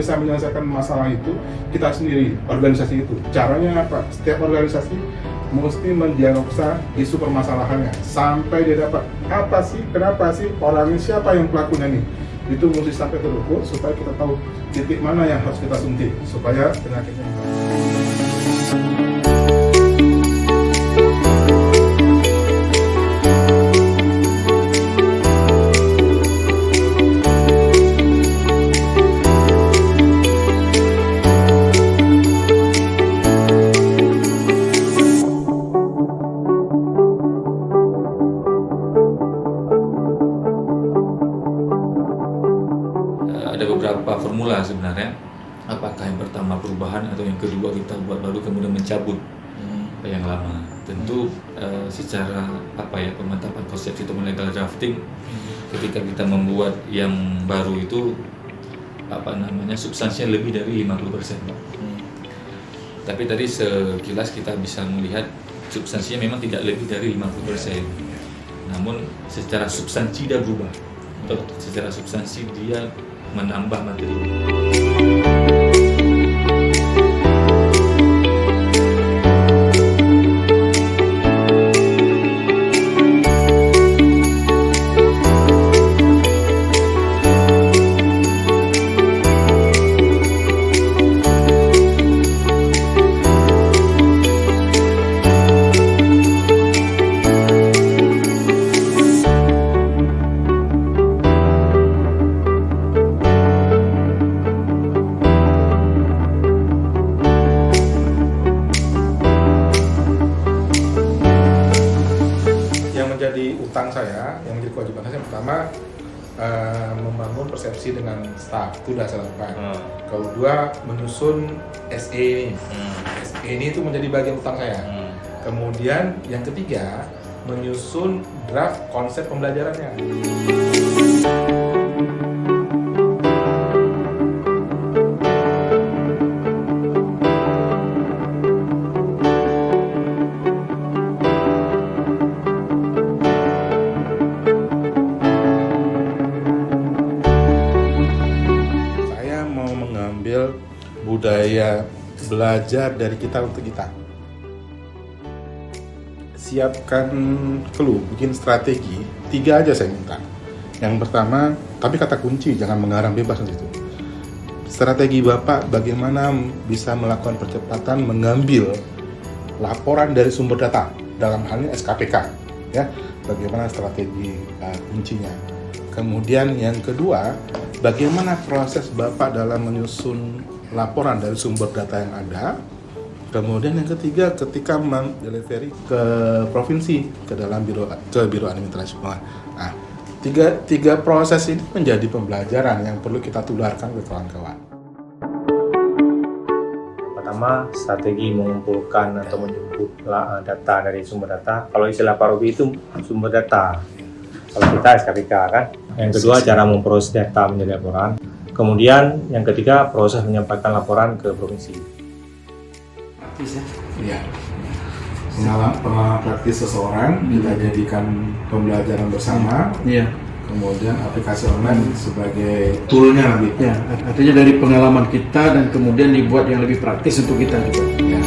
bisa menyelesaikan masalah itu kita sendiri, organisasi itu. Caranya apa? Setiap organisasi mesti mendiagnosa isu permasalahannya sampai dia dapat apa sih, kenapa sih, orangnya siapa yang pelakunya nih. Itu mesti sampai terukur supaya kita tahu titik mana yang harus kita suntik supaya penyakitnya. Ada beberapa formula sebenarnya. Apakah yang pertama perubahan atau yang kedua kita buat baru kemudian mencabut yang lama. Tentu secara pemantapan konsep itu legal drafting, ketika kita membuat yang baru itu substansinya lebih dari 50%, Pak. Tapi tadi sekilas kita bisa melihat substansinya memang tidak lebih dari 50%. Namun secara substansi dia berubah. Atau secara substansi dia menambah materi. Yang menjadi kewajiban saya pertama membangun persepsi dengan staf, itu sudah saya lakukan. Kedua, menyusun SE. SE ini itu menjadi bagian utang saya. Kemudian yang ketiga, menyusun draft konsep pembelajarannya. Budaya belajar dari kita untuk kita. Siapkan clue, bikin strategi. 3 aja saya minta. Yang pertama, tapi kata kunci, jangan mengarang bebas di situ. Strategi Bapak bagaimana bisa melakukan percepatan mengambil laporan dari sumber data, dalam hal ini SKPK, ya. Bagaimana strategi kuncinya. Kemudian yang kedua, bagaimana proses Bapak dalam menyusun laporan dari sumber data yang ada. Kemudian yang ketiga, ketika mendelivery ke provinsi, ke biro administrasi. Nah, tiga proses ini menjadi pembelajaran yang perlu kita tularkan ke kawan-kawan. Pertama, strategi mengumpulkan atau menjemput data dari sumber data. Kalau istilah Pak Robi itu sumber data. Kalau kita SKPK kan. Yang kedua, cara memproses data menjadi laporan. Kemudian yang ketiga, proses menyampaikan laporan ke provinsi. Praktis ya? Iya. Pengalaman praktis seseorang kita jadikan pembelajaran bersama. Iya. Kemudian aplikasi online sebagai toolnya nanti. Ya, artinya dari pengalaman kita dan kemudian dibuat yang lebih praktis untuk kita juga. Ya.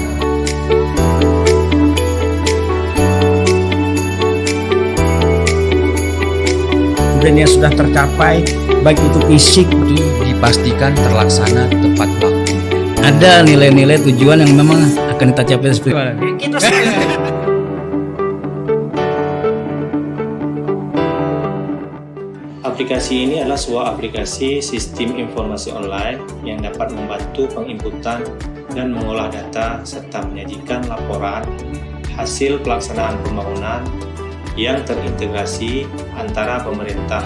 Dan yang sudah tercapai, baik itu fisik, dipastikan terlaksana tepat waktu. Ada nilai-nilai tujuan yang memang akan kita capai seperti itu. Aplikasi ini adalah sebuah aplikasi sistem informasi online yang dapat membantu penginputan dan mengolah data serta menyajikan laporan hasil pelaksanaan pembangunan yang terintegrasi antara pemerintah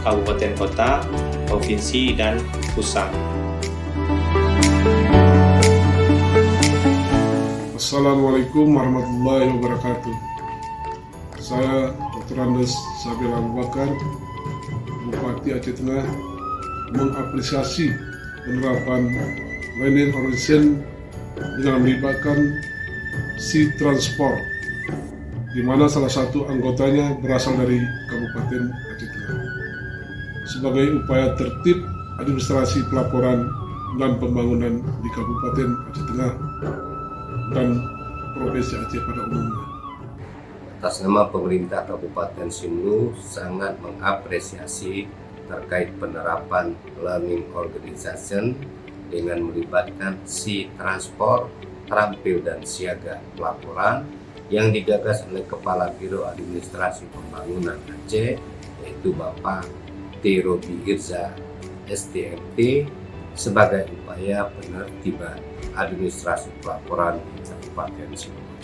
kabupaten kota, provinsi, dan pusat. Assalamualaikum warahmatullahi wabarakatuh. Saya Dr. Andes Sabil Abu Bakar, Bupati Aceh Tengah, mengapresiasi penerapan learning horizon dengan melibatkan Sea Transport, di mana salah satu anggotanya berasal dari Kabupaten Aceh Tengah. Sebagai upaya tertib administrasi pelaporan dan pembangunan di Kabupaten Aceh Tengah dan Provinsi Aceh pada umumnya. Atas nama pemerintah Kabupaten Simelu sangat mengapresiasi terkait penerapan learning organization dengan melibatkan si transport terampil dan siaga pelaporan yang digagas oleh Kepala Biro Administrasi Pembangunan Aceh, yaitu Bapak T. Robi Irza STMT, sebagai upaya penertiban administrasi pelaporan di Kabupaten Simelu.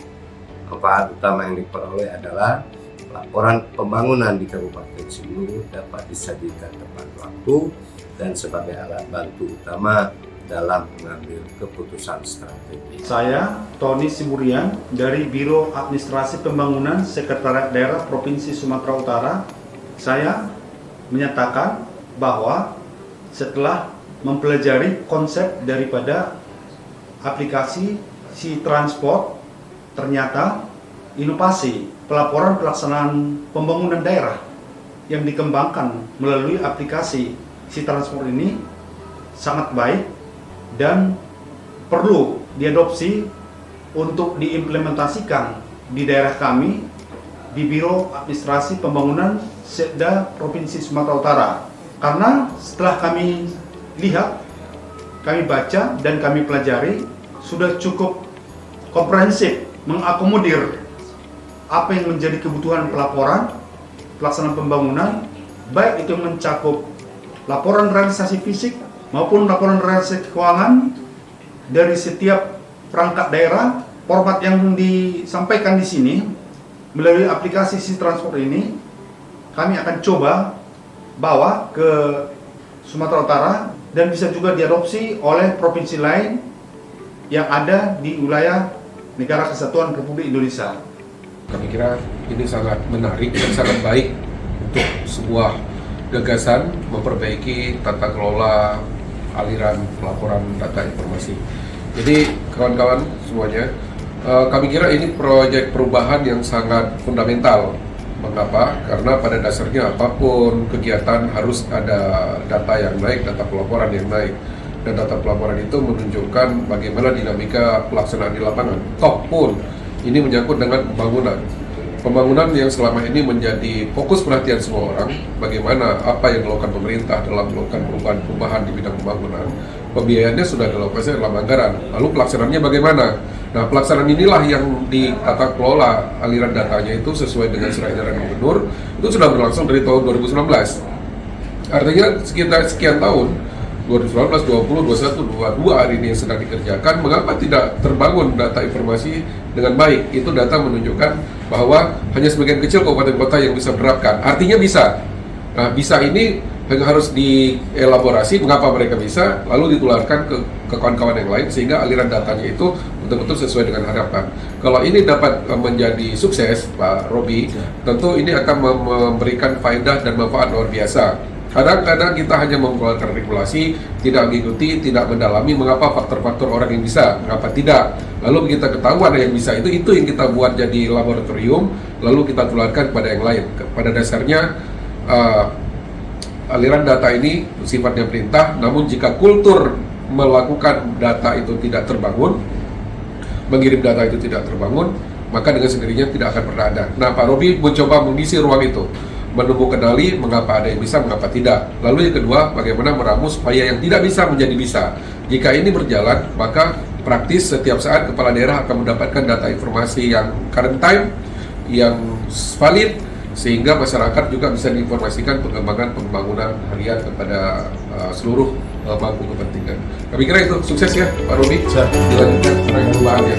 Manfaat utama yang diperoleh adalah laporan pembangunan di Kabupaten Simelu dapat disajikan tepat waktu dan sebagai alat bantu utama dalam mengambil keputusan strategi. Saya, Tony Siburian, dari Biro Administrasi Pembangunan Sekretariat Daerah Provinsi Sumatera Utara, saya menyatakan bahwa setelah mempelajari konsep daripada aplikasi si transport, ternyata inovasi pelaporan pelaksanaan pembangunan daerah yang dikembangkan melalui aplikasi si transport ini sangat baik dan perlu diadopsi untuk diimplementasikan di daerah kami di Biro Administrasi Pembangunan Sekda Provinsi Sumatera Utara. Karena setelah kami lihat, kami baca dan kami pelajari, sudah cukup komprehensif mengakomodir apa yang menjadi kebutuhan pelaporan pelaksanaan pembangunan, baik itu mencakup laporan realisasi fisik maupun laporan realisasi keuangan dari setiap perangkat daerah. Format yang disampaikan di sini melalui aplikasi si transport ini kami akan coba bawa ke Sumatera Utara dan bisa juga diadopsi oleh provinsi lain yang ada di wilayah Negara Kesatuan Republik Indonesia. Kami kira ini sangat menarik dan sangat baik untuk sebuah gagasan memperbaiki tata kelola aliran pelaporan data informasi. Jadi kawan-kawan semuanya, kami kira ini proyek perubahan yang sangat fundamental. Mengapa? Karena pada dasarnya apapun kegiatan harus ada data yang naik, data pelaporan yang naik. Dan data pelaporan itu menunjukkan bagaimana dinamika pelaksanaan di lapangan. Toh pun ini menyangkut dengan pembangunan. Pembangunan yang selama ini menjadi fokus perhatian semua orang, bagaimana apa yang dilakukan pemerintah dalam melakukan perubahan-perubahan di bidang pembangunan. Pembiayaannya sudah dilakukan dalam anggaran, lalu pelaksanaannya bagaimana? Nah, pelaksanaan inilah yang ditata kelola aliran datanya itu sesuai dengan surat edaran gubernur, itu sudah berlangsung dari tahun 2019. Artinya sekitar sekian tahun, 2019, 20, 21, 22 hari ini yang sedang dikerjakan, mengapa tidak terbangun data informasi dengan baik? Itu data menunjukkan bahwa hanya sebagian kecil kabupaten kota yang bisa menerapkan. Artinya bisa. Nah, bisa ini harus dielaborasi mengapa mereka bisa, lalu ditularkan ke kawan-kawan yang lain sehingga aliran datanya itu betul-betul sesuai dengan harapan. Kalau ini dapat menjadi sukses, Pak Robi, tentu ini akan memberikan faedah dan manfaat luar biasa. Kadang-kadang kita hanya mengeluarkan regulasi, tidak mengikuti, tidak mendalami mengapa faktor-faktor orang yang bisa, mengapa tidak. Lalu kita ketahuan yang bisa itu yang kita buat jadi laboratorium, lalu kita tularkan kepada yang lain. Pada dasarnya aliran data ini sifatnya perintah, namun jika kultur melakukan data itu tidak terbangun, mengirim data itu tidak terbangun, maka dengan sendirinya tidak akan pernah ada. Nah, Pak Robi mencoba mengisi ruang itu, menumbuh kendali mengapa ada yang bisa, mengapa tidak. Lalu yang kedua, bagaimana meramu supaya yang tidak bisa menjadi bisa. Jika ini berjalan, maka praktis setiap saat kepala daerah akan mendapatkan data informasi yang current time, yang valid, sehingga masyarakat juga bisa diinformasikan pengembangan pembangunan harian kepada seluruh pemangku kepentingan. Kami kira itu sukses ya Pak Robi, dilanjutkan perubahan ya.